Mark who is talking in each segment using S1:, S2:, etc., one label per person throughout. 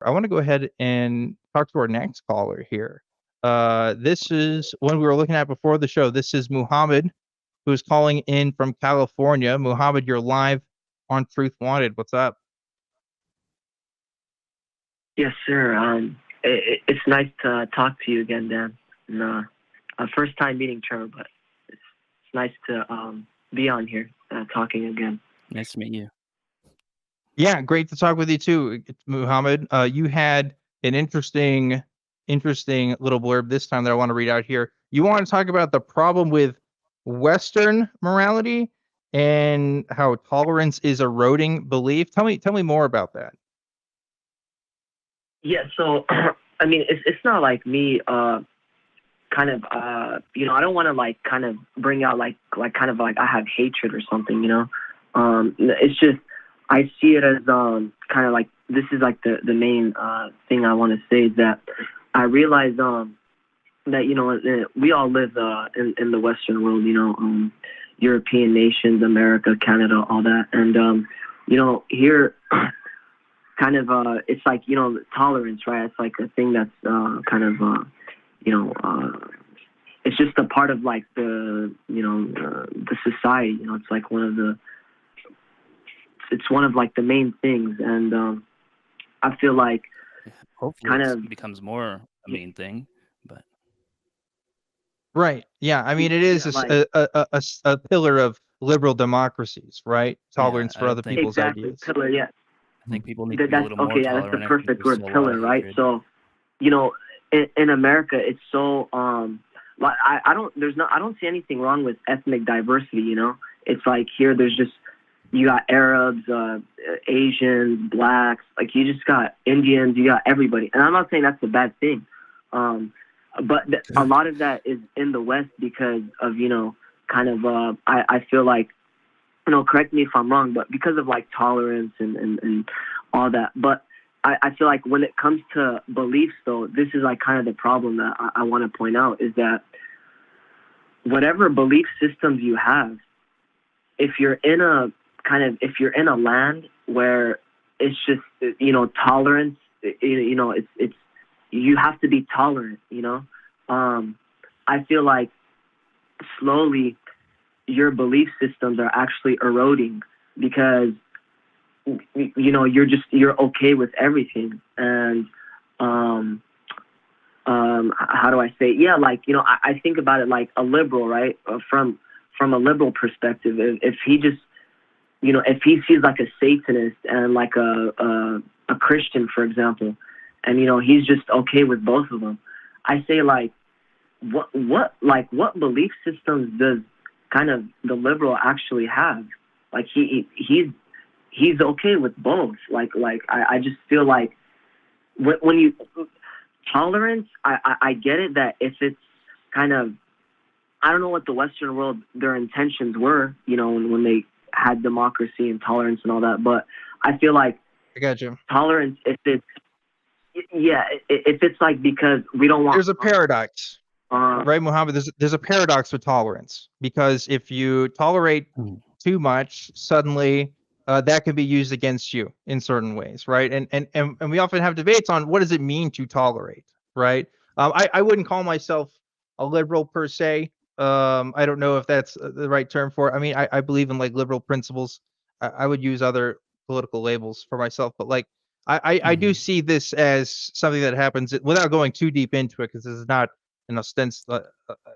S1: I want to go ahead and talk to our next caller here. This is one we were looking at before the show. This is Muhammad, who's calling in from California. Muhammad, you're live on Truth Wanted. What's up?
S2: Yes, sir. It's nice to talk to you again, Dan. And, first time meeting Trevor, but it's nice to be on here talking again.
S3: Nice to meet you.
S1: Yeah, great to talk with you too, Muhammad. You had an interesting little blurb this time that I want to read out here. You want to talk about the problem with Western morality and how tolerance is eroding belief. Tell me more about that.
S2: Yeah. So, I mean, it's not like me. Kind of, I don't want to like kind of bring out like kind of like I have hatred or something. It's just. I see it as kind of like this is like the main thing I want to say is that I realize that we all live in the Western world, European nations, America, Canada, all that, and here kind of it's like tolerance, right? It's like a thing that's kind of it's just a part of like the the society. It's like it's one of like the main things, and I feel like
S3: hopefully
S2: kind
S3: it
S2: of
S3: becomes more a main thing, but
S1: Right. Yeah. I mean, it is a pillar of liberal democracies, right? Tolerance for other people's
S2: exactly
S1: ideas.
S2: Pillar, yeah.
S3: I think people need to be a little more tolerant.
S2: That's the perfect word, pillar, right? So, in America, it's so like I don't see anything wrong with ethnic diversity. It's like here, there's just you got Arabs, Asians, blacks, like you just got Indians, you got everybody. And I'm not saying that's a bad thing. But a lot of that is in the West because of, kind of, I feel like, correct me if I'm wrong, but because of like tolerance and all that. But I feel like when it comes to beliefs though, this is like kind of the problem that I want to point out is that whatever belief systems you have, if you're in a land where it's just, tolerance, it's you have to be tolerant, I feel like slowly your belief systems are actually eroding because, you're okay with everything. And, how do I say? Yeah, like, I think about it like a liberal, right? From a liberal perspective, if he just, if he sees like a Satanist and like a Christian, for example, and he's just okay with both of them, I say like, what belief systems does kind of the liberal actually have? Like he's okay with both. Like I just feel like when you tolerance, I get it that if it's kind of, I don't know what the Western world their intentions were, when they had democracy and tolerance and all that, but I feel like
S1: I got you.
S2: Tolerance, if it's like because we don't want.
S1: There's a paradox, right, Muhammad? There's a paradox with tolerance because if you tolerate too much, suddenly that can be used against you in certain ways, right? And we often have debates on what does it mean to tolerate, right? I wouldn't call myself a liberal per se. I don't know if that's the right term for it. I mean, I believe in like liberal principles. I would use other political labels for myself, but like I do see this as something that happens without going too deep into it because this is not a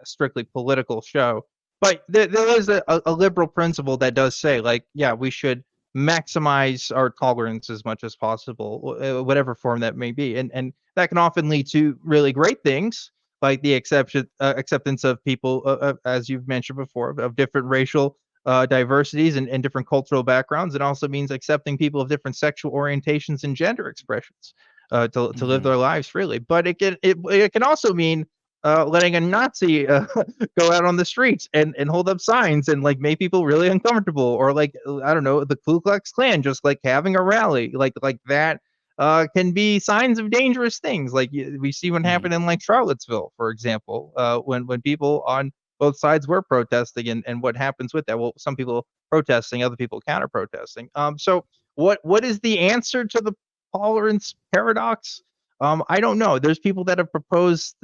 S1: strictly political show. But there is a liberal principle that does say like, yeah, we should maximize our tolerance as much as possible, whatever form that may be, and that can often lead to really great things like the acceptance of people, as you've mentioned before, of different racial diversities and different cultural backgrounds. It also means accepting people of different sexual orientations and gender expressions to live their lives freely. But it can also mean letting a Nazi go out on the streets and hold up signs and like make people really uncomfortable, or like I don't know, the Ku Klux Klan just like having a rally like that can be signs of dangerous things. Like we see what happened in like Charlottesville, for example, when people on both sides were protesting and what happens with that. Well, some people protesting, other people counter protesting. So what is the answer to the tolerance paradox. I don't know. There's people that have proposed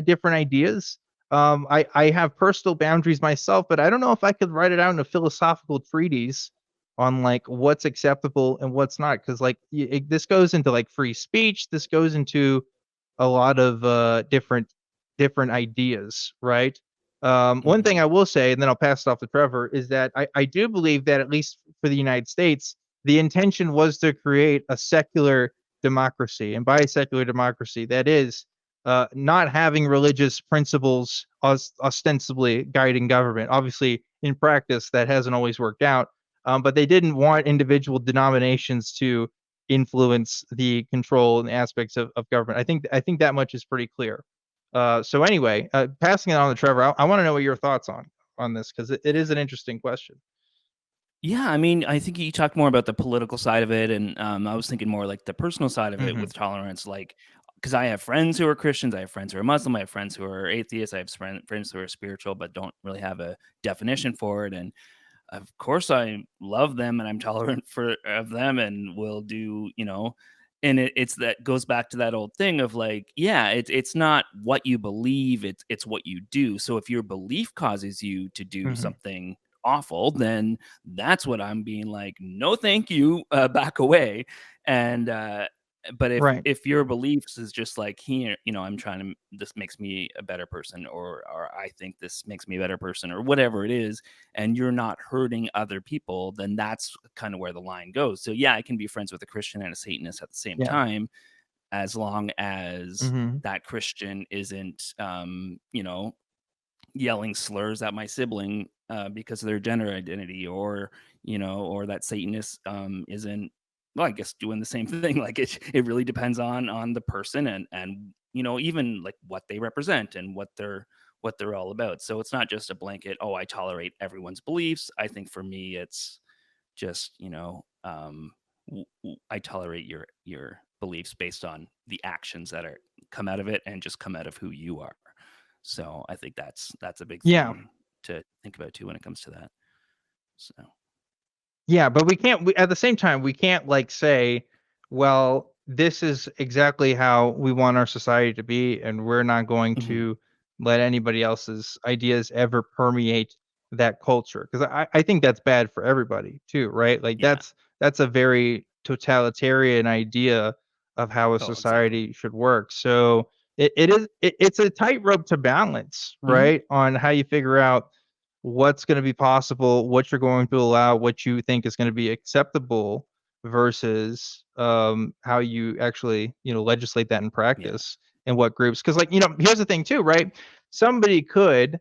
S1: different ideas. I have personal boundaries myself, but I don't know if I could write it out in a philosophical treatise on like what's acceptable and what's not, because like this goes into like free speech. This goes into a lot of different ideas, right? One thing I will say, and then I'll pass it off to Trevor, is that I do believe that at least for the United States, the intention was to create a secular democracy, and by a secular democracy, that is not having religious principles ostensibly guiding government. Obviously, in practice, that hasn't always worked out. But they didn't want individual denominations to influence the control and aspects of government. I think that much is pretty clear. So anyway, passing it on to Trevor, I want to know what your thoughts on this, because it is an interesting question.
S3: Yeah, I mean, I think you talked more about the political side of it, and I was thinking more like the personal side of it with tolerance, like because I have friends who are Christians, I have friends who are Muslim, I have friends who are atheists, I have friends who are spiritual but don't really have a definition for it, and of course I love them and I'm tolerant of them and will do, and it's that goes back to that old thing of like, yeah, it's not what you believe, it's what you do. So if your belief causes you to do something awful, then that's what I'm being like, no, thank you, back away. And but
S1: Right.
S3: if your beliefs is just like, here, I'm trying to, this makes me a better person, or I think this makes me a better person, or whatever it is, and you're not hurting other people, then that's kind of where the line goes. So yeah, I can be friends with a Christian and a Satanist at the same
S1: Yeah.
S3: time, as long as
S1: Mm-hmm.
S3: that Christian isn't, yelling slurs at my sibling because of their gender identity, or or that Satanist isn't, well, I guess doing the same thing. Like it really depends on the person, and even like what they represent and what they're all about. So it's not just a blanket, oh, I tolerate everyone's beliefs. I think for me it's just I tolerate your beliefs based on the actions that are come out of it, and just come out of who you are. So I think that's a big
S1: Yeah.
S3: thing to think about too when it comes to that. So
S1: Yeah, but at the same time, we can't like say, well, this is exactly how we want our society to be, and we're not going to let anybody else's ideas ever permeate that culture. Because I think that's bad for everybody too, right? Like
S3: yeah.
S1: that's a very totalitarian idea of how a
S3: Oh, exactly.
S1: society should work. So it's a tightrope to balance,
S3: Hmm.
S1: right? On how you figure out what's going to be possible, what you're going to allow, what you think is going to be acceptable versus how you actually, legislate that in
S3: Yeah.
S1: practice and what groups. Because like, here's the thing too, right? Somebody could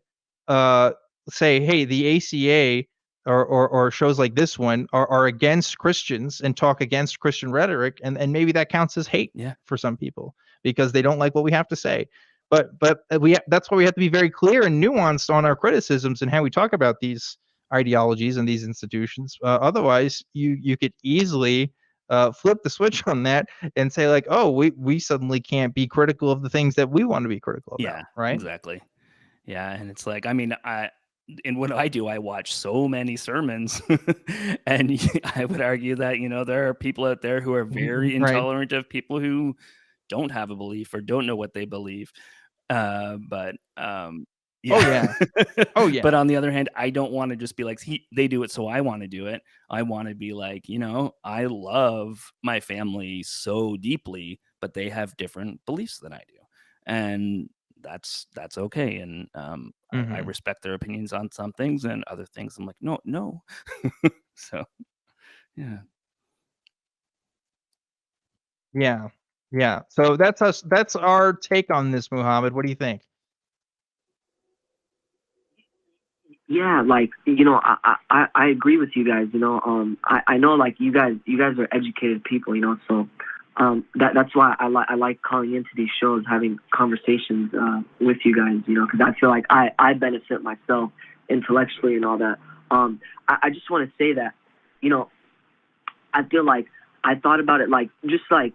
S1: uh, say, hey, the ACA or shows like this one are against Christians and talk against Christian rhetoric, and maybe that counts as hate
S3: Yeah.
S1: for some people because they don't like what we have to say. But that's why we have to be very clear and nuanced on our criticisms and how we talk about these ideologies and these institutions. Otherwise, you could easily flip the switch on that and say like, oh, we suddenly can't be critical of the things that we want to be critical about,
S3: Yeah.
S1: right?
S3: Exactly. Yeah, and it's like, I mean, and what I do, I watch so many sermons, and I would argue that there are people out there who are very
S1: Right.
S3: intolerant of people who don't have a belief or don't know what they believe. But
S1: Oh
S3: yeah.
S1: yeah. Oh yeah.
S3: But on the other hand, I don't want to just be like, they do it, so I want to do it. I want to be like, I love my family so deeply, but they have different beliefs than I do, and that's okay. And I
S1: Hmm.
S3: respect their opinions on some things, and other things I'm like, no, no. So yeah.
S1: Yeah. Yeah. So that's us. That's our take on this, Muhammad. What do you think?
S2: Yeah, like I agree with you guys. I know like you guys are educated people. So that's why I like calling into these shows, having conversations with you guys. Because I feel like I benefit myself intellectually and all that. I just want to say that I feel like I thought about it like just like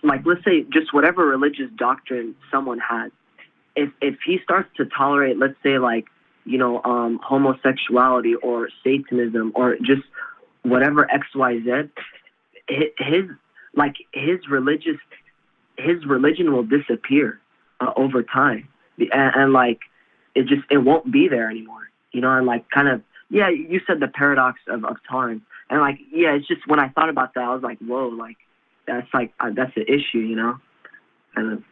S2: like let's say just whatever religious doctrine someone has. If he starts to tolerate, let's say like homosexuality or Satanism or just whatever XYZ, his religion will disappear over time, and like it won't be there anymore, and like kind of, yeah, you said the paradox of tolerance, and like, yeah, it's just when I thought about that, I was like, whoa, like that's the issue, and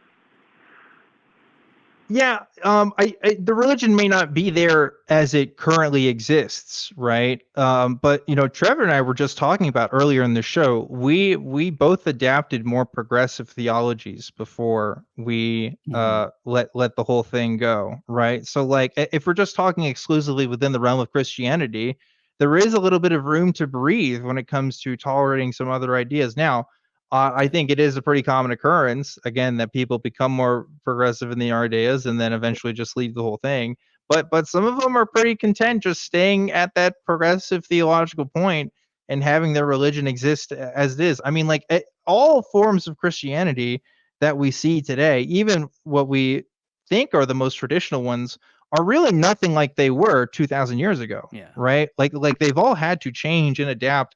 S1: Yeah, the religion may not be there as it currently exists, right? But Trevor and I were just talking about earlier in the show. We both adapted more progressive theologies before we let the whole thing go, right? So, like, if we're just talking exclusively within the realm of Christianity, there is a little bit of room to breathe when it comes to tolerating some other ideas. Now, I think it is a pretty common occurrence, again, that people become more progressive in the ideas and then eventually just leave the whole thing. But some of them are pretty content just staying at that progressive theological point and having their religion exist as it is. I mean, like, all forms of Christianity that we see today, even what we think are the most traditional ones, are really nothing like they were 2,000 years ago.
S3: Yeah.
S1: Right? Like they've all had to change and adapt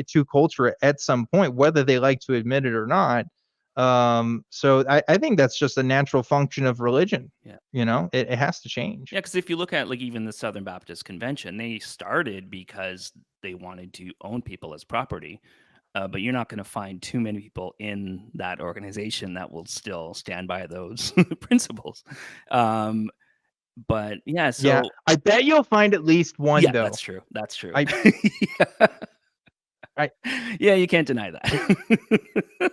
S1: to culture at some point, whether they like to admit it or not. So I think that's just a natural function of religion.
S3: Yeah.
S1: It has to change.
S3: Yeah, because if you look at like even the Southern Baptist Convention, they started because they wanted to own people as property. But you're not going to find too many people in that organization that will still stand by those principles. But yeah,
S1: Yeah,
S3: so
S1: I bet you'll find at least one,
S3: yeah,
S1: though.
S3: that's true. That's true.
S1: Yeah.
S3: Yeah, you can't deny that.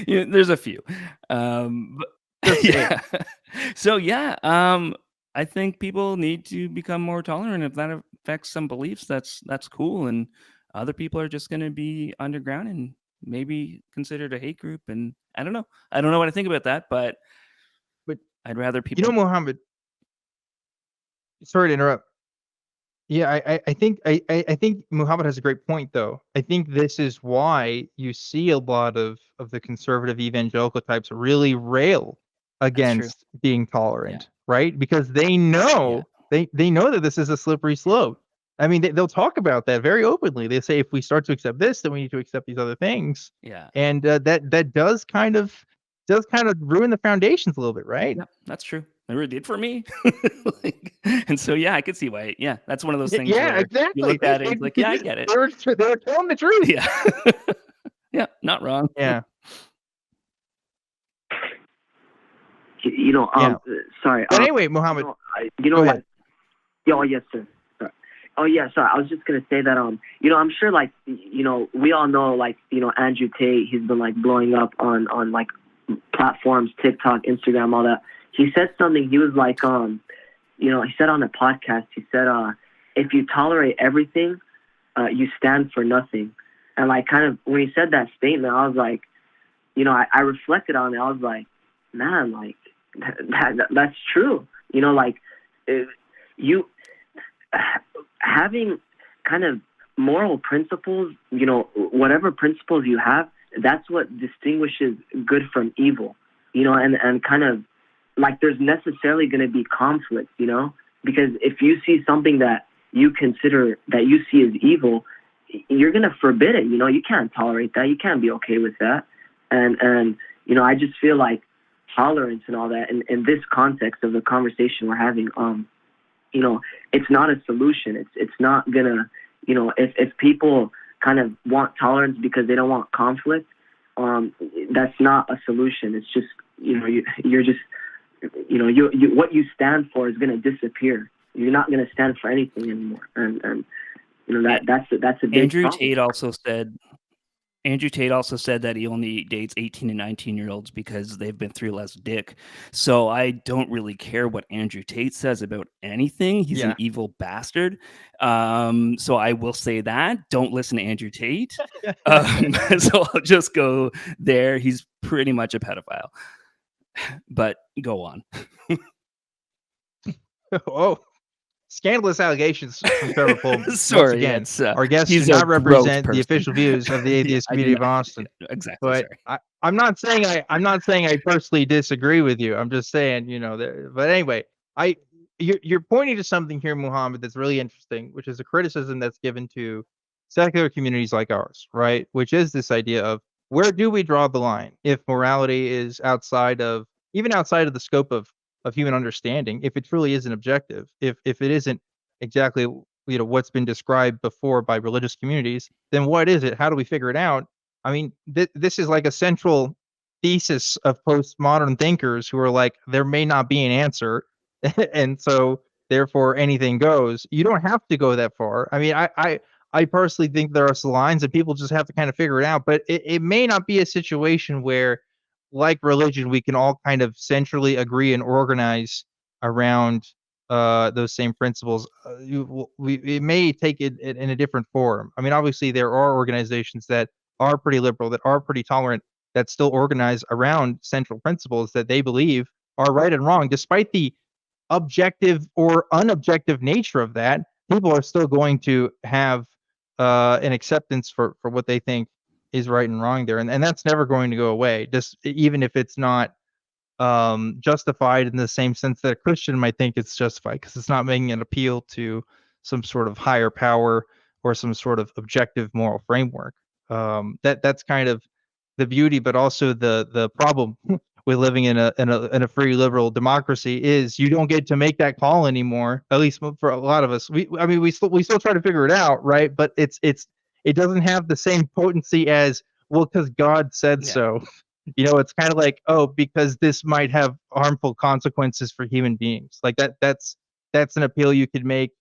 S3: Yeah, there's a few. But yeah. So yeah, I think people need to become more tolerant. If that affects some beliefs, that's cool. And other people are just going to be underground and maybe considered a hate group. And I don't know what I think about that, but I'd rather people.
S1: Muhammad. Sorry to interrupt. Yeah, I think Muhammad has a great point, though. I think this is why you see a lot of the conservative evangelical types really rail against being tolerant, right? Because they know they know that this is a slippery slope. I mean, they'll talk about that very openly. They say if we start to accept this, then we need to accept these other things.
S3: Yeah.
S1: And that does kind of ruin the foundations a little bit, right?
S3: Yeah, that's true. It really did for me. And so, yeah, I could see why. Yeah, that's one of those things.
S1: Yeah,
S3: where
S1: exactly.
S3: You look at it, it's like, yeah, I get it.
S1: They're telling the truth.
S3: Yeah. Yeah, not wrong.
S1: Yeah.
S2: Sorry.
S1: But anyway, Muhammad.
S2: Go ahead. Oh, yes, sir. Sorry. Oh, yeah, sorry. I was just gonna say that I'm sure, like, we all know, like, Andrew Tate. He's been like blowing up on like platforms, TikTok, Instagram, all that. He said something. He was like, he said on a podcast. He said, if you tolerate everything, you stand for nothing. And like, kind of when he said that statement, I was like, I reflected on it. I was like, man, like that's true. Like you having kind of moral principles, whatever principles you have, that's what distinguishes good from evil, and kind of like there's necessarily going to be conflict, because if you see something that you consider that you see as evil, you're going to forbid it. You can't tolerate that. You can't be okay with that. And I just feel like tolerance and all that in this context of the conversation we're having, it's not a solution. It's not gonna, if people kind of want tolerance because they don't want conflict, that's not a solution. It's just, you're just, what you stand for is going to disappear. You're not going to stand for anything anymore. And that's a big
S3: Andrew
S2: problem.
S3: Tate also said that he only dates 18 and 19-year-olds because they've been through less dick. So I don't really care what Andrew Tate says about anything. He's an evil bastard. So I will say that. Don't listen to Andrew Tate. So I'll just go there. He's pretty much a pedophile. But go on.
S1: Oh. Scandalous allegations from Trevor Poelman.
S3: Sorry,
S1: again, our guests do not represent the official views of the Atheist Community of Austin.
S3: Exactly.
S1: But I'm not saying I personally disagree with you. I'm just saying, but anyway, you're pointing to something here, Muhammad, that's really interesting, which is a criticism that's given to secular communities like ours, right? Which is this idea of where do we draw the line if morality is outside of the scope of human understanding, if it truly isn't objective, if it isn't exactly what's been described before by religious communities, then what is it? How do we figure it out? I mean, this is like a central thesis of postmodern thinkers who are like, there may not be an answer, and so therefore anything goes. You don't have to go that far. I mean, I personally think there are some lines that people just have to kind of figure it out, but it may not be a situation where, like religion, we can all kind of centrally agree and organize around those same principles. It may take it in a different form. I mean, obviously there are organizations that are pretty liberal, that are pretty tolerant, that still organize around central principles that they believe are right and wrong, despite the objective or unobjective nature of that. People are still going to have an acceptance for what they think is right and wrong there, and that's never going to go away, just even if it's not justified in the same sense that a Christian might think it's justified, because it's not making an appeal to some sort of higher power or some sort of objective moral framework. That's kind of the beauty, but also the problem with living in a free liberal democracy is you don't get to make that call anymore. At least for a lot of us, we still try to figure it out, right? But it doesn't have the same potency as, well, because God said
S3: Yeah.
S1: so. It's kind of like, oh, because this might have harmful consequences for human beings. Like that's an appeal you could make.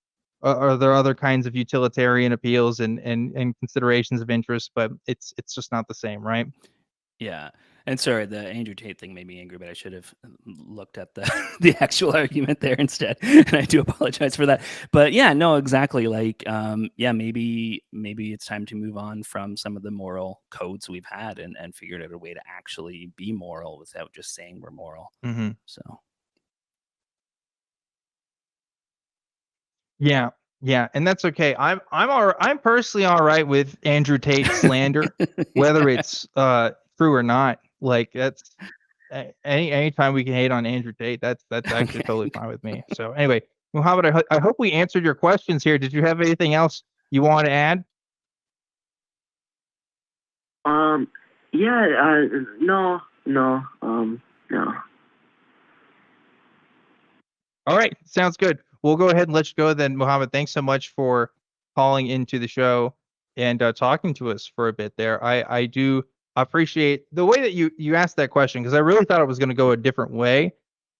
S1: Are there other kinds of utilitarian appeals and considerations of interest? But it's just not the same, right?
S3: Yeah. And sorry, the Andrew Tate thing made me angry, but I should have looked at the the actual argument there instead. And I do apologize for that. But yeah, no, exactly. Like, yeah, maybe it's time to move on from some of the moral codes we've had and figure out a way to actually be moral without just saying we're moral.
S1: Mm-hmm.
S3: So
S1: Yeah, yeah, and that's okay. I'm personally all right with Andrew Tate slander, whether
S3: yeah.
S1: it's true or not. Like that's anytime we can hate on Andrew Tate, that's actually
S3: Okay.
S1: totally fine with me. So anyway, Muhammad, I hope we answered your questions here. Did you have anything else you want to add?
S2: Yeah, no, no.
S1: All right, sounds good. We'll go ahead and let you go then, Muhammad. Thanks so much for calling into the show and talking to us for a bit there. I do appreciate the way that you asked that question, because I really thought it was going to go a different way.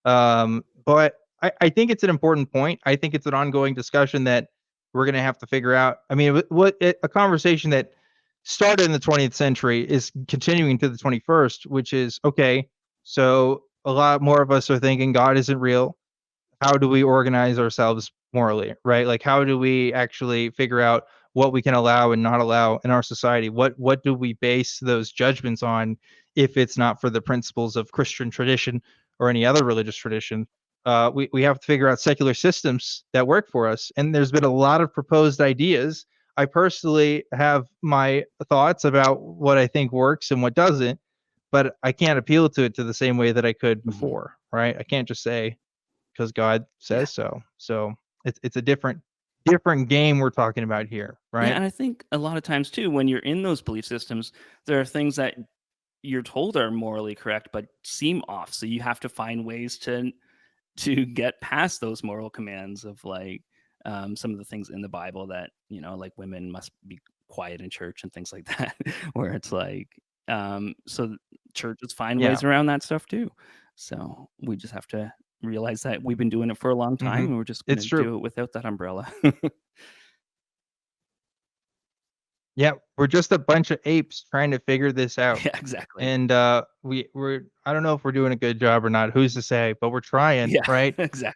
S1: But I think it's an important point. I think it's an ongoing discussion that we're going to have to figure out. I mean, a conversation that started in the 20th century is continuing to the 21st, which is, okay, so a lot more of us are thinking God isn't real. How do we organize ourselves morally, right? Like, how do we actually figure out what we can allow and not allow in our society? What do we base those judgments on if it's not for the principles of Christian tradition or any other religious tradition? We have to figure out secular systems that work for us. And there's been a lot of proposed ideas. I personally have my thoughts about what I think works and what doesn't, but I can't appeal to it to the same way that I could before, right? I can't just say, because God
S3: Yeah.
S1: says so. So it's a different game we're talking about here,
S3: Yeah,
S1: right?
S3: and I think a lot of times too, when you're in those belief systems, there are things that you're told are morally correct but seem off. So you have to find ways to get past those moral commands of like some of the things in the Bible that, like women must be quiet in church and things like that, where it's like, so churches find
S1: Yeah.
S3: ways around that stuff too. So we just have to realize that we've been doing it for a long time and we're just going
S1: It's
S3: to
S1: true.
S3: do it without that umbrella.
S1: Yeah, we're just a bunch of apes trying to figure this out.
S3: Yeah, exactly.
S1: And we're I don't know if we're doing a good job or not. Who's to say? But we're trying,
S3: Yeah,
S1: right?
S3: exactly.